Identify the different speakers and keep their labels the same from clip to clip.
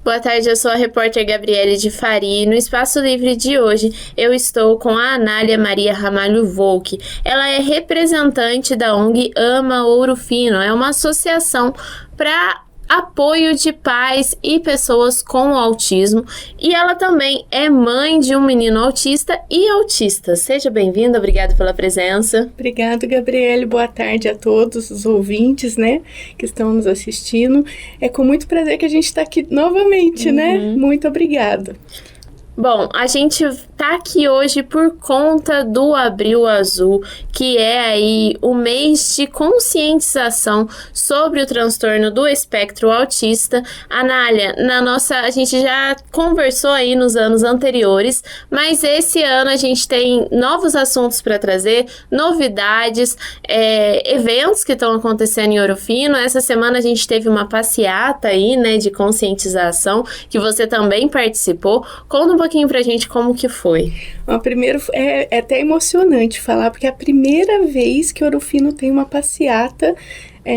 Speaker 1: Boa tarde, eu sou a repórter Gabriele de Fari. No Espaço Livre de hoje, eu estou com a Anália Maria Ramalho Volk. Ela é representante da ONG Ama Ouro Fino. É uma associação para apoio de pais e pessoas com autismo. E ela também é mãe de um menino autista e autista. Seja bem-vinda, obrigada pela presença.
Speaker 2: Obrigada, Gabriele. Boa tarde a todos os ouvintes, né, que estão nos assistindo. É com muito prazer que a gente está aqui novamente, né? Muito obrigada.
Speaker 1: Bom, a gente tá aqui hoje por conta do Abril Azul, que é aí o mês de conscientização sobre o transtorno do espectro autista. Anália, a gente já conversou aí nos anos anteriores, mas esse ano a gente tem novos assuntos para trazer, novidades, eventos que estão acontecendo em Ouro Fino. Essa semana a gente teve uma passeata aí, né, de conscientização, que você também participou. Conta um pouquinho pra gente como que foi.
Speaker 2: Primeiro, é até emocionante falar, porque é a primeira vez que Ouro Fino tem uma passeata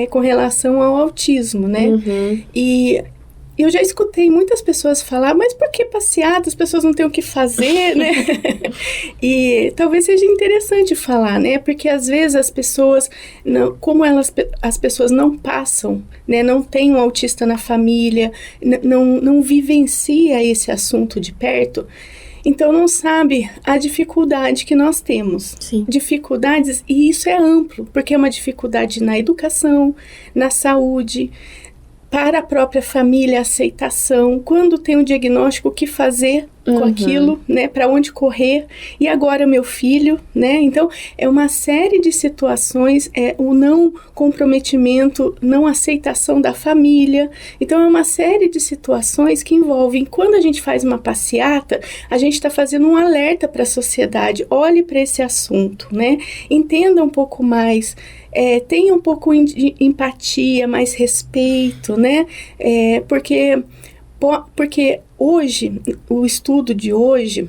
Speaker 2: com relação ao autismo, né? E eu já escutei muitas pessoas falar, mas por que passeata? As pessoas não têm o que fazer, né? E talvez seja interessante falar, né? Porque às vezes as pessoas, as pessoas não passam, né? Não tem um autista na família, não vivencia esse assunto de perto. Então não sabe a dificuldade que nós temos.
Speaker 1: Sim.
Speaker 2: Dificuldades, e isso é amplo, porque é uma dificuldade na educação, na saúde, para a própria família, a aceitação, quando tem um diagnóstico, o que fazer com aquilo, né, para onde correr, e agora meu filho, né, então é uma série de situações, o não comprometimento, não aceitação da família, então é uma série de situações que envolvem, quando a gente faz uma passeata, a gente está fazendo um alerta para a sociedade, olhe para esse assunto, né, entenda um pouco mais, tenha um pouco de empatia, mais respeito, né, porque hoje, o estudo de hoje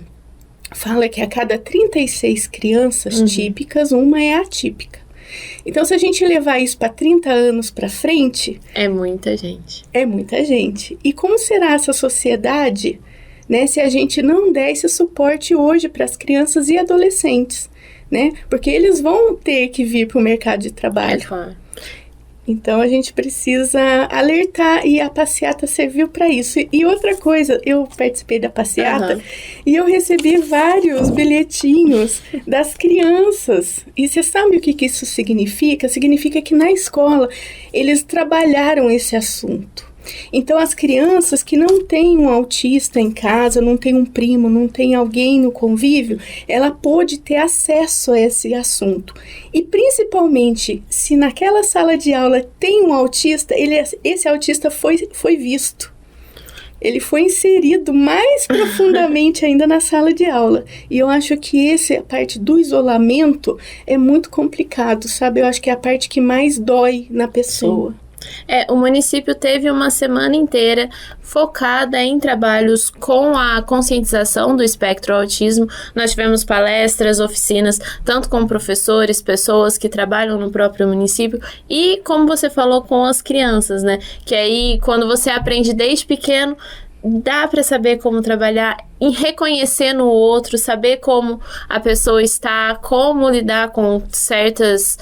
Speaker 2: fala que a cada 36 crianças típicas, uma é atípica. Então, se a gente levar isso para 30 anos para frente...
Speaker 1: É muita gente.
Speaker 2: É muita gente. E como será essa sociedade, né, se a gente não der esse suporte hoje para as crianças e adolescentes, né? Porque eles vão ter que vir para o mercado de trabalho.
Speaker 1: É claro.
Speaker 2: Então, a gente precisa alertar, e a passeata serviu para isso. E outra coisa, eu participei da passeata e eu recebi vários bilhetinhos das crianças. E você sabe o que isso significa? Significa que na escola eles trabalharam esse assunto. Então, as crianças que não têm um autista em casa, não tem um primo, não tem alguém no convívio, ela pôde ter acesso a esse assunto. E, principalmente, se naquela sala de aula tem um autista, esse autista foi visto. Ele foi inserido mais profundamente ainda na sala de aula. E eu acho que a parte do isolamento é muito complicado, sabe? Eu acho que é a parte que mais dói na pessoa.
Speaker 1: Sim. O município teve uma semana inteira focada em trabalhos com a conscientização do espectro autismo. Nós tivemos palestras, oficinas, tanto com professores, pessoas que trabalham no próprio município e, como você falou, com as crianças, né? Que aí, quando você aprende desde pequeno, dá para saber como trabalhar em reconhecer no outro, saber como a pessoa está, como lidar com certos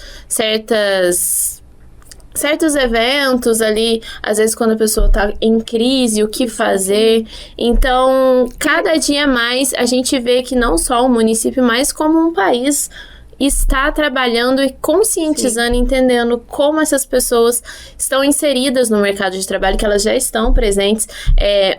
Speaker 1: eventos ali, às vezes quando a pessoa tá em crise, o que fazer. Então, cada dia mais a gente vê que não só o município, mas como um país está trabalhando e conscientizando, entendendo como essas pessoas estão inseridas no mercado de trabalho, que elas já estão presentes.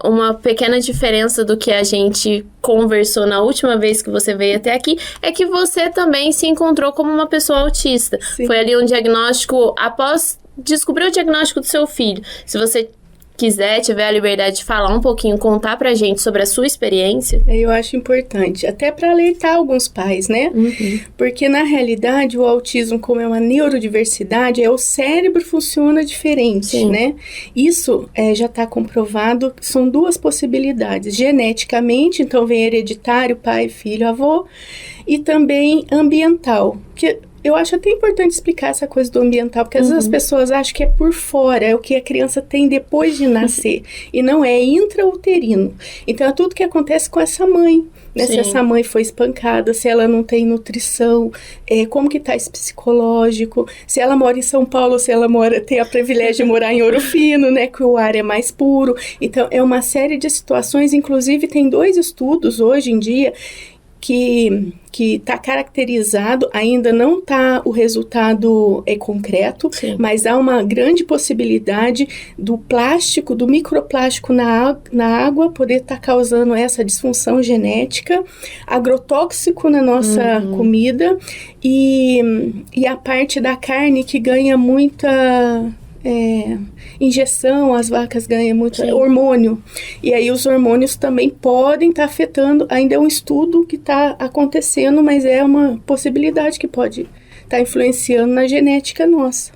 Speaker 1: Uma pequena diferença do que a gente conversou na última vez que você veio até aqui, é que você também se encontrou como uma pessoa autista. Sim. Foi ali um diagnóstico, após descobrir o diagnóstico do seu filho. Se você quiser, tiver a liberdade de falar um pouquinho, contar pra gente sobre a sua experiência.
Speaker 2: Eu acho importante, até para alertar alguns pais, né? Porque na realidade o autismo, como é uma neurodiversidade, o cérebro funciona diferente, Sim. né? Isso já está comprovado, são duas possibilidades. Geneticamente, então vem hereditário, pai, filho, avô, e também ambiental, que eu acho até importante explicar essa coisa do ambiental, porque às vezes as pessoas acham que é por fora, é o que a criança tem depois de nascer, e não é intrauterino. Então, é tudo que acontece com essa mãe, né? Se essa mãe foi espancada, se ela não tem nutrição, como que tá esse psicológico, se ela mora em São Paulo, se ela tem a privilégio de morar em Ouro Fino, né, que o ar é mais puro. Então, é uma série de situações, inclusive tem 2 estudos hoje em dia que está caracterizado, ainda não está o resultado concreto, mas há uma grande possibilidade do plástico, do microplástico na água poder estar causando essa disfunção genética, agrotóxico na nossa comida e a parte da carne que ganha muita injeção, as vacas ganham muito hormônio, e aí os hormônios também podem estar afetando. Ainda é um estudo que está acontecendo, mas é uma possibilidade que pode estar influenciando na genética nossa.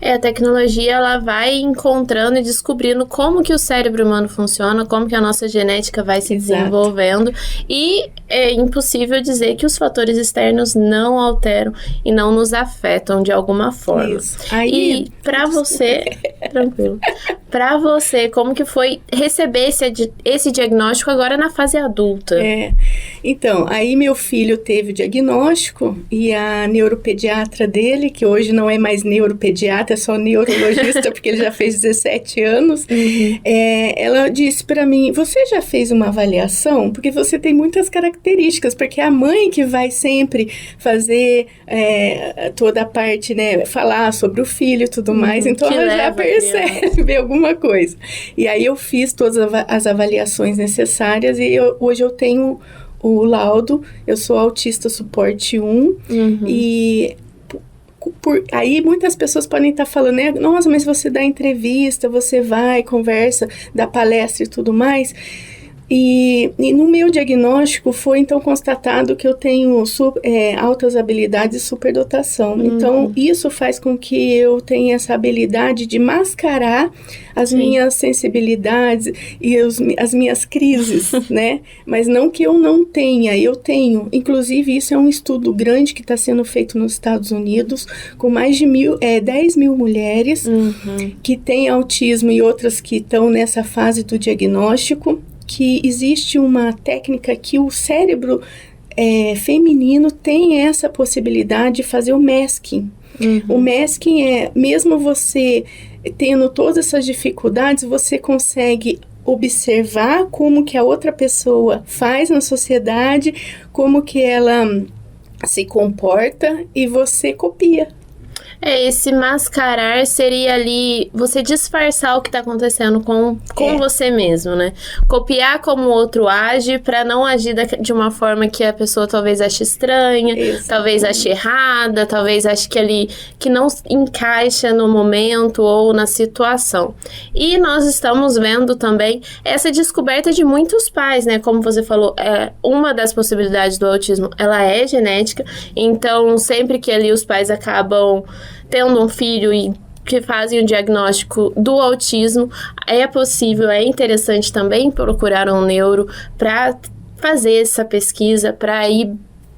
Speaker 1: A tecnologia, ela vai encontrando e descobrindo como que o cérebro humano funciona, como que a nossa genética vai se desenvolvendo, e é impossível dizer que os fatores externos não alteram e não nos afetam de alguma forma.
Speaker 2: Isso. Aí,
Speaker 1: e pra você, tranquilo, pra você, como que foi receber esse diagnóstico agora na fase adulta?
Speaker 2: Então, aí meu filho teve o diagnóstico e a neuropediatra dele, que hoje não é mais neuropediatra, é só neurologista, porque ele já fez 17 anos, ela disse para mim, você já fez uma avaliação? Porque você tem muitas características, porque é a mãe que vai sempre fazer toda a parte, né, falar sobre o filho e tudo mais, então ela já percebe alguma coisa. E aí eu fiz todas as avaliações necessárias e hoje eu tenho o laudo, eu sou autista suporte 1 e aí muitas pessoas podem estar falando, né? Nossa, mas você dá entrevista, você vai, conversa, dá palestra e tudo mais. E no meu diagnóstico foi então constatado que eu tenho altas habilidades e superdotação. Então, isso faz com que eu tenha essa habilidade de mascarar as minhas sensibilidades e as minhas crises, né? Mas não que eu não tenha, eu tenho. Inclusive, isso é um estudo grande que está sendo feito nos Estados Unidos, com mais de 10 mil mulheres que têm autismo e outras que estão nessa fase do diagnóstico, que existe uma técnica que o cérebro feminino tem essa possibilidade de fazer o masking. O masking mesmo você tendo todas essas dificuldades, você consegue observar como que a outra pessoa faz na sociedade, como que ela se comporta e você copia.
Speaker 1: Esse mascarar seria ali você disfarçar o que tá acontecendo com você mesmo, né? Copiar como o outro age pra não agir de uma forma que a pessoa talvez ache estranha, talvez ache errada, talvez ache que não encaixa no momento ou na situação. E nós estamos vendo também essa descoberta de muitos pais, né? Como você falou, uma das possibilidades do autismo, ela é genética, então sempre que ali os pais acabam tendo um filho e que fazem o diagnóstico do autismo, é possível, é interessante também procurar um neuro para fazer essa pesquisa, para ir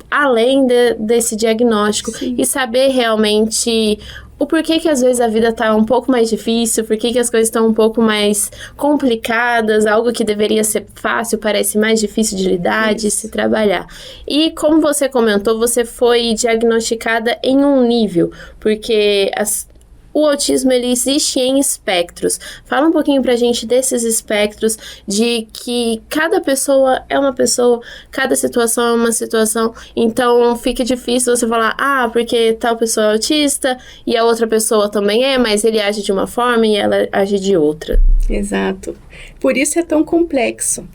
Speaker 1: além desse diagnóstico e saber realmente o porquê que às vezes a vida tá um pouco mais difícil, porquê que as coisas estão um pouco mais complicadas, algo que deveria ser fácil parece mais difícil de lidar, de se trabalhar. E como você comentou, você foi diagnosticada em um nível, porque o autismo, ele existe em espectros. Fala um pouquinho pra gente desses espectros, de que cada pessoa é uma pessoa, cada situação é uma situação, então fica difícil você falar, porque tal pessoa é autista e a outra pessoa também mas ele age de uma forma e ela age de outra.
Speaker 2: Exato. Por isso é tão complexo.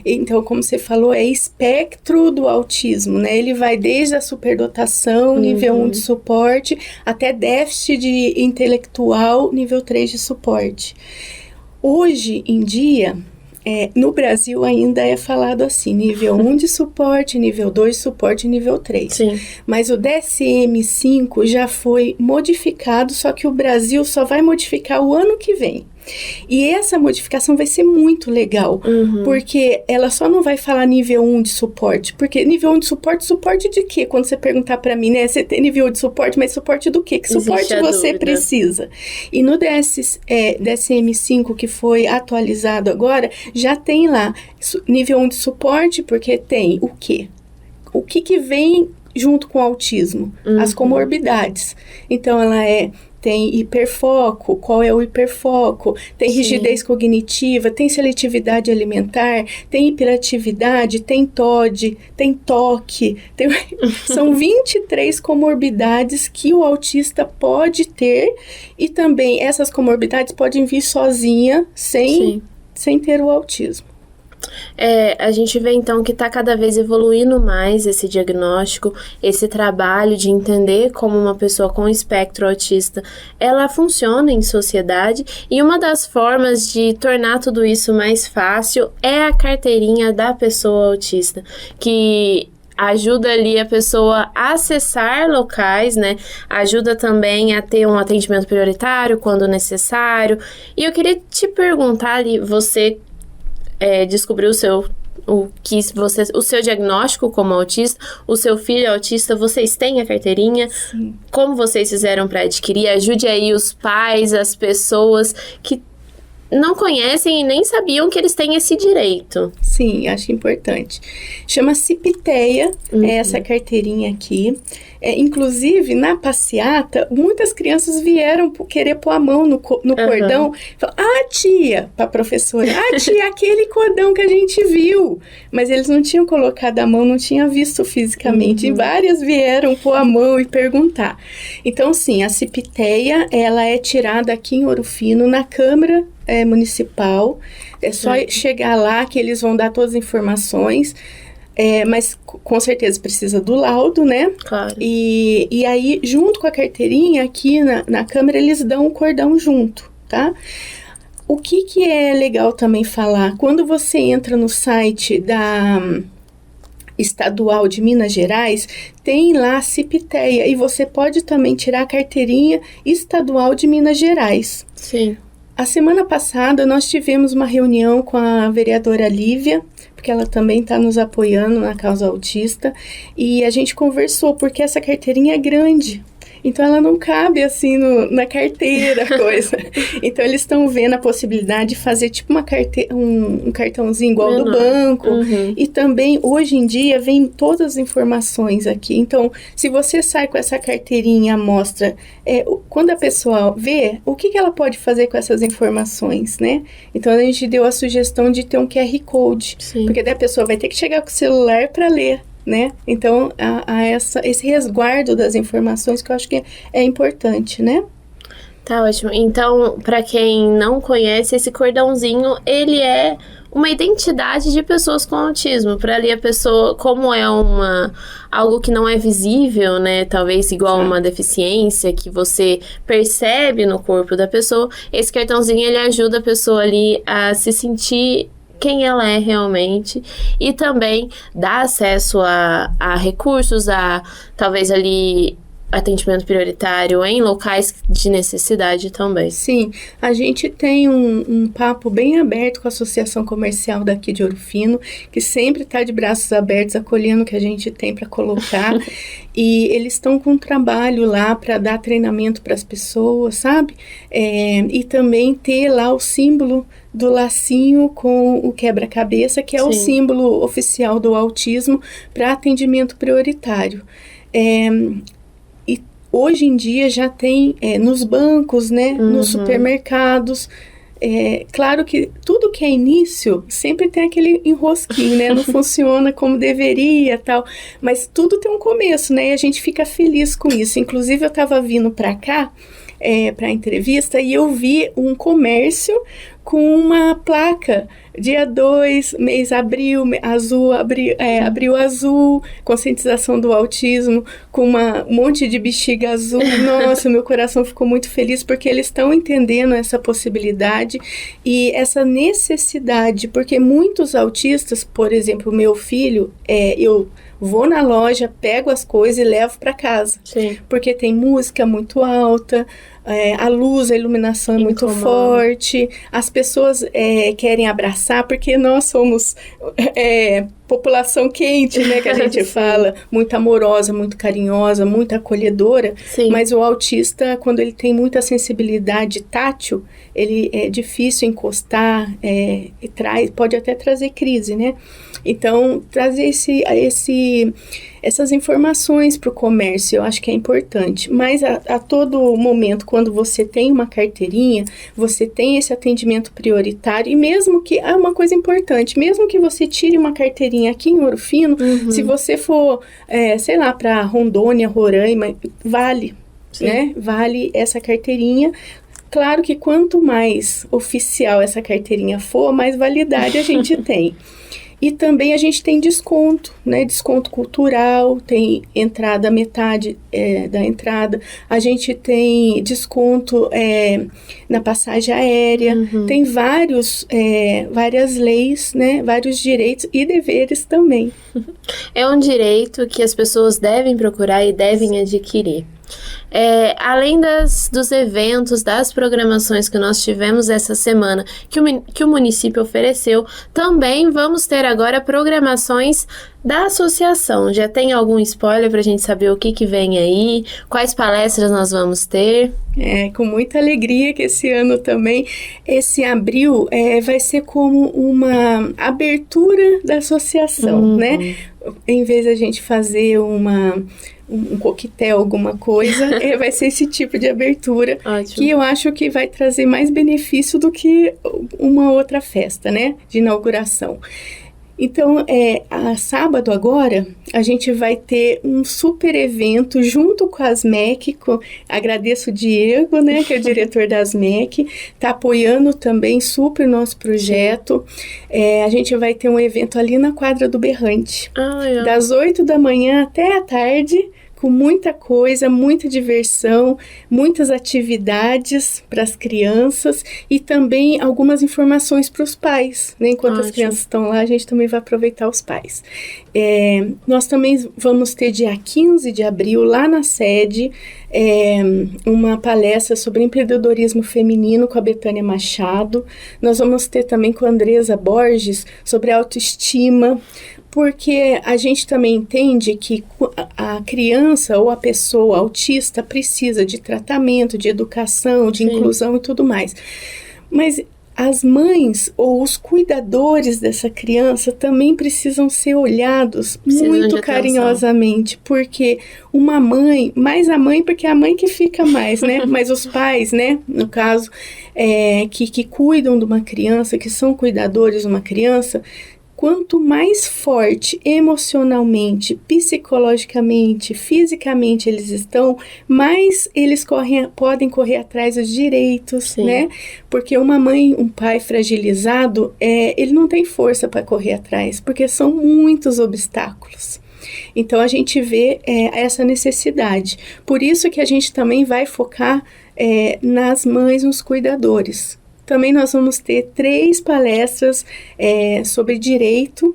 Speaker 2: Então, como você falou, é espectro do autismo, né? Ele vai desde a superdotação, nível 1 de suporte, até déficit de intelectual, nível 3 de suporte. Hoje em dia, no Brasil ainda é falado assim, nível 1 de suporte, nível 2 de suporte e nível 3.
Speaker 1: Sim.
Speaker 2: Mas o DSM-5 já foi modificado, só que o Brasil só vai modificar o ano que vem. E essa modificação vai ser muito legal, porque ela só não vai falar nível 1 de suporte, porque nível 1 de suporte de quê? Quando você perguntar para mim, né, você tem nível de suporte, mas suporte do quê? Que suporte você precisa? E no DSM-5, que foi atualizado agora, já tem lá nível 1 de suporte, porque tem o quê? O que vem junto com o autismo? As comorbidades. Então, tem hiperfoco, qual é o hiperfoco? Tem rigidez cognitiva, tem seletividade alimentar, tem hiperatividade, tem TOD, tem TOC. São 23 comorbidades que o autista pode ter, e também essas comorbidades podem vir sozinha, sem ter o autismo.
Speaker 1: A gente vê então que está cada vez evoluindo mais esse diagnóstico, esse trabalho de entender como uma pessoa com espectro autista, ela funciona em sociedade, e uma das formas de tornar tudo isso mais fácil é a carteirinha da pessoa autista, que ajuda ali a pessoa a acessar locais, né? Ajuda também a ter um atendimento prioritário quando necessário. E eu queria te perguntar ali, você descobriu o seu diagnóstico como autista, o seu filho é autista, vocês têm a carteirinha?
Speaker 2: Sim.
Speaker 1: Como vocês fizeram para adquirir? Ajude aí os pais, as pessoas que não conhecem e nem sabiam que eles têm esse direito.
Speaker 2: Sim, acho importante. Chama Cipiteia, essa carteirinha aqui. Inclusive, na passeata, muitas crianças vieram querer pôr a mão no cordão. Falaram, tia, para a professora, tia, aquele cordão que a gente viu. Mas eles não tinham colocado a mão, não tinham visto fisicamente. E várias vieram pôr a mão e perguntar. Então, sim, a Cipiteia, ela é tirada aqui em Ouro Fino, na Câmara Municipal. É só chegar lá que eles vão dar todas as informações. Mas com certeza precisa do laudo, né?
Speaker 1: Claro.
Speaker 2: E aí, junto com a carteirinha, aqui na Câmara, eles dão o cordão junto, tá? O que é legal também falar? Quando você entra no site da Estadual de Minas Gerais, tem lá a Cipiteia, e você pode também tirar a carteirinha Estadual de Minas Gerais.
Speaker 1: Sim.
Speaker 2: A semana passada, nós tivemos uma reunião com a vereadora Lívia, porque ela também está nos apoiando na causa autista, e a gente conversou, porque essa carteirinha é grande. Então, ela não cabe, assim, na carteira, coisa. Então, eles estão vendo a possibilidade de fazer, tipo, um cartãozinho igual do banco. E também, hoje em dia, vem todas as informações aqui. Então, se você sai com essa carteirinha, mostra, quando a pessoa vê, o que ela pode fazer com essas informações, né? Então, a gente deu a sugestão de ter um QR Code.
Speaker 1: Sim.
Speaker 2: Porque daí a pessoa vai ter que chegar com o celular para ler, né? Então, esse resguardo das informações que eu acho que é importante, né?
Speaker 1: Tá ótimo. Então, para quem não conhece, esse cordãozinho, ele é uma identidade de pessoas com autismo. Para ali a pessoa, como é algo que não é visível, né? Talvez igual uma deficiência que você percebe no corpo da pessoa, esse cartãozinho, ele ajuda a pessoa ali a se sentir quem ela é realmente, e também dá acesso a recursos, a talvez ali atendimento prioritário em locais de necessidade também.
Speaker 2: Sim, a gente tem um papo bem aberto com a Associação Comercial daqui de Ouro Fino, que sempre está de braços abertos acolhendo o que a gente tem para colocar. E eles estão com um trabalho lá para dar treinamento para as pessoas, sabe? E também ter lá o símbolo do lacinho com o quebra-cabeça, que é o símbolo oficial do autismo para atendimento prioritário. E hoje em dia já tem nos bancos, né? Nos supermercados. Claro que tudo que é início sempre tem aquele enrosquinho, né? Não funciona como deveria, tal, mas tudo tem um começo, né? E a gente fica feliz com isso. Inclusive, eu estava vindo para cá para a entrevista e eu vi um comércio com uma placa, dia 2, mês abril, abril azul, conscientização do autismo, com um monte de bexiga azul. Nossa, meu coração ficou muito feliz, porque eles estão entendendo essa possibilidade e essa necessidade, porque muitos autistas, por exemplo, meu filho, eu vou na loja, pego as coisas e levo para casa.
Speaker 1: Sim.
Speaker 2: Porque tem música muito alta, a luz, a iluminação é muito forte, as pessoas querem abraçar, porque nós somos população quente, né, que a gente fala, muito amorosa, muito carinhosa, muito acolhedora, mas o autista, quando ele tem muita sensibilidade tátil, ele é difícil encostar, pode até trazer crise, né? Então, trazer essas informações para o comércio, eu acho que é importante. Mas a todo momento, quando você tem uma carteirinha, você tem esse atendimento prioritário. E mesmo que, uma coisa importante, mesmo que você tire uma carteirinha aqui em Ouro Fino, se você for, sei lá, para Rondônia, Roraima, vale, né? Vale essa carteirinha. Claro que quanto mais oficial essa carteirinha for, mais validade a gente tem. E também a gente tem desconto, né? Desconto cultural, tem entrada, metade da entrada. A gente tem desconto na passagem aérea. Tem várias leis, né? Vários direitos e deveres também.
Speaker 1: É um direito que as pessoas devem procurar e devem adquirir. Além dos eventos, das programações que nós tivemos essa semana, que o município ofereceu, também vamos ter agora programações da associação. Já tem algum spoiler para a gente saber o que vem aí? Quais palestras nós vamos ter?
Speaker 2: Com muita alegria que esse ano também, esse abril vai ser como uma abertura da associação, né? Em vez da gente fazer um coquetel, alguma coisa, vai ser esse tipo de abertura. Ótimo. Que eu acho que vai trazer mais benefício do que uma outra festa, né, de inauguração. Então, a sábado agora, a gente vai ter um super evento junto com a ASMEC, agradeço o Diego, né, que é o diretor da ASMEC, está apoiando também super o nosso projeto. A gente vai ter um evento ali na quadra do Berrante, das 8 da manhã até a tarde, com muita coisa, muita diversão, muitas atividades para as crianças e também algumas informações para os pais, né? Enquanto as crianças estão lá, a gente também vai aproveitar os pais. Nós também vamos ter dia 15 de abril, lá na sede, uma palestra sobre empreendedorismo feminino com a Betânia Machado. Nós vamos ter também com a Andresa Borges sobre autoestima, porque a gente também entende que a criança ou a pessoa autista precisa de tratamento, de educação, de inclusão e tudo mais. Mas as mães ou os cuidadores dessa criança também precisam ser olhados muito carinhosamente, porque uma mãe, mais a mãe, porque é a mãe que fica mais, né? Mas os pais, né? No caso, que cuidam de uma criança, que são cuidadores de uma criança, quanto mais forte emocionalmente, psicologicamente, fisicamente eles estão, mais eles podem correr atrás dos direitos, né? Porque uma mãe, um pai fragilizado, ele não tem força para correr atrás, porque são muitos obstáculos. Então, a gente vê essa necessidade. Por isso que a gente também vai focar nas mães, nos cuidadores. Também nós vamos ter 3 palestras sobre direito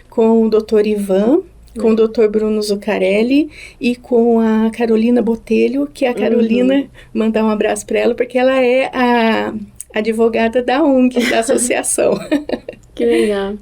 Speaker 2: com o Dr. Ivan, com o Dr. Bruno Zuccarelli e com a Carolina Botelho, que a Carolina, mandar um abraço para ela, porque ela é a advogada da ONG, da associação.
Speaker 1: Que legal.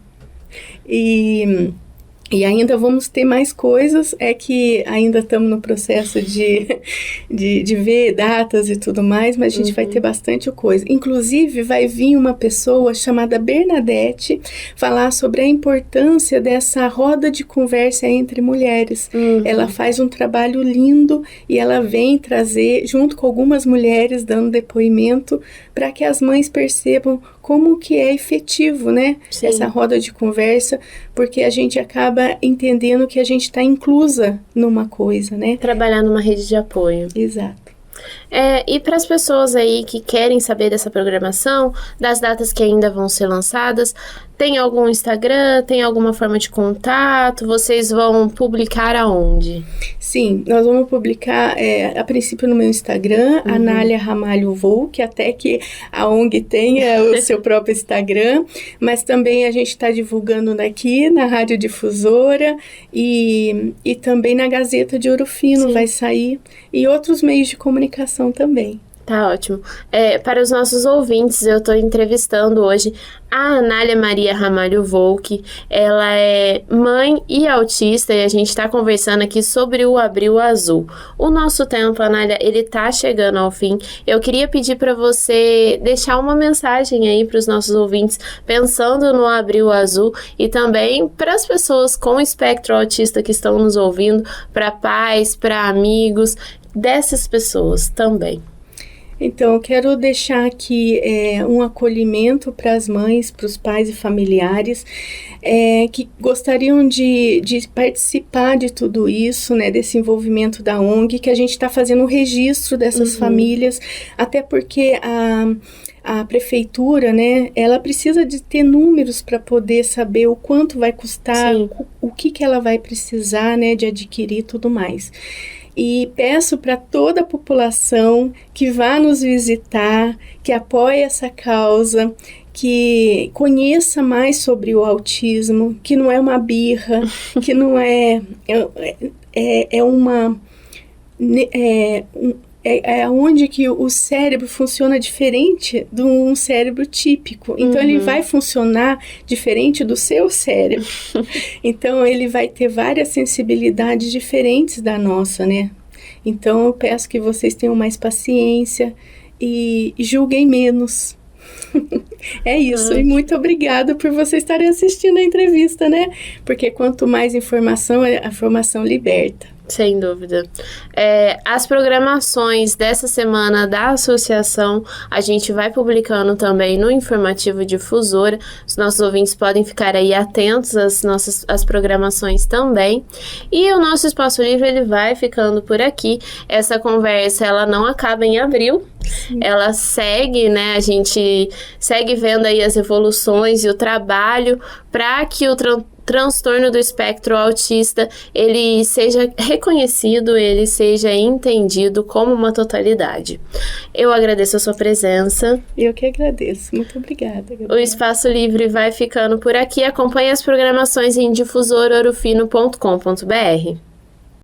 Speaker 2: E ainda vamos ter mais coisas, que ainda estamos no processo de ver datas e tudo mais, mas a gente vai ter bastante coisa. Inclusive, vai vir uma pessoa chamada Bernadette falar sobre a importância dessa roda de conversa entre mulheres. Ela faz um trabalho lindo e ela vem trazer, junto com algumas mulheres, dando depoimento, para que as mães percebam como que é efetivo, né? Sim. Essa roda de conversa, porque a gente acaba entendendo que a gente está inclusa numa coisa, né?
Speaker 1: Trabalhar numa rede de apoio.
Speaker 2: Exato.
Speaker 1: E para as pessoas aí que querem saber dessa programação, das datas que ainda vão ser lançadas, tem algum Instagram, tem alguma forma de contato? Vocês vão publicar aonde?
Speaker 2: Sim, nós vamos publicar a princípio no meu Instagram, Anália Ramalho Voo, que até que a ONG tenha o seu próprio Instagram, mas também a gente está divulgando daqui na Rádio Difusora e também na Gazeta de Ouro Fino. Sim. Vai sair, e outros meios de comunicação também.
Speaker 1: Tá ótimo. Para os nossos ouvintes, eu estou entrevistando hoje a Anália Maria Ramalho Volk. Ela é mãe e autista e a gente está conversando aqui sobre o Abril Azul. O nosso tempo, Anália, ele tá chegando ao fim. Eu queria pedir para você deixar uma mensagem aí para os nossos ouvintes, pensando no Abril Azul e também para as pessoas com espectro autista que estão nos ouvindo, para pais, para amigos, dessas pessoas também.
Speaker 2: Então, eu quero deixar aqui um acolhimento para as mães, para os pais e familiares que gostariam de participar de tudo isso, né, desse envolvimento da ONG, que a gente está fazendo um registro dessas famílias, até porque a prefeitura, né, ela precisa de ter números para poder saber o quanto vai custar, o que ela vai precisar, né, de adquirir e tudo mais. E peço para toda a população que vá nos visitar, que apoie essa causa, que conheça mais sobre o autismo, que não é uma birra, que não é onde que o cérebro funciona diferente de um cérebro típico. Então, ele vai funcionar diferente do seu cérebro. Então, ele vai ter várias sensibilidades diferentes da nossa, né? Então, eu peço que vocês tenham mais paciência e julguem menos. É isso, e muito obrigada por vocês estarem assistindo a entrevista, né? Porque quanto mais informação, a informação liberta.
Speaker 1: Sem dúvida. As programações dessa semana da associação a gente vai publicando também no Informativo Difusora. Os nossos ouvintes podem ficar aí atentos às programações também. E o nosso Espaço Livre, ele vai ficando por aqui. Essa conversa, ela não acaba em abril. Ela segue, né? A gente segue vendo aí as evoluções e o trabalho para que o transtorno do espectro autista, ele seja reconhecido, ele seja entendido como uma totalidade. Eu agradeço a sua presença.
Speaker 2: Eu que agradeço. Muito obrigada, Gabriela.
Speaker 1: O Espaço Livre vai ficando por aqui. Acompanhe as programações em difusororofino.com.br.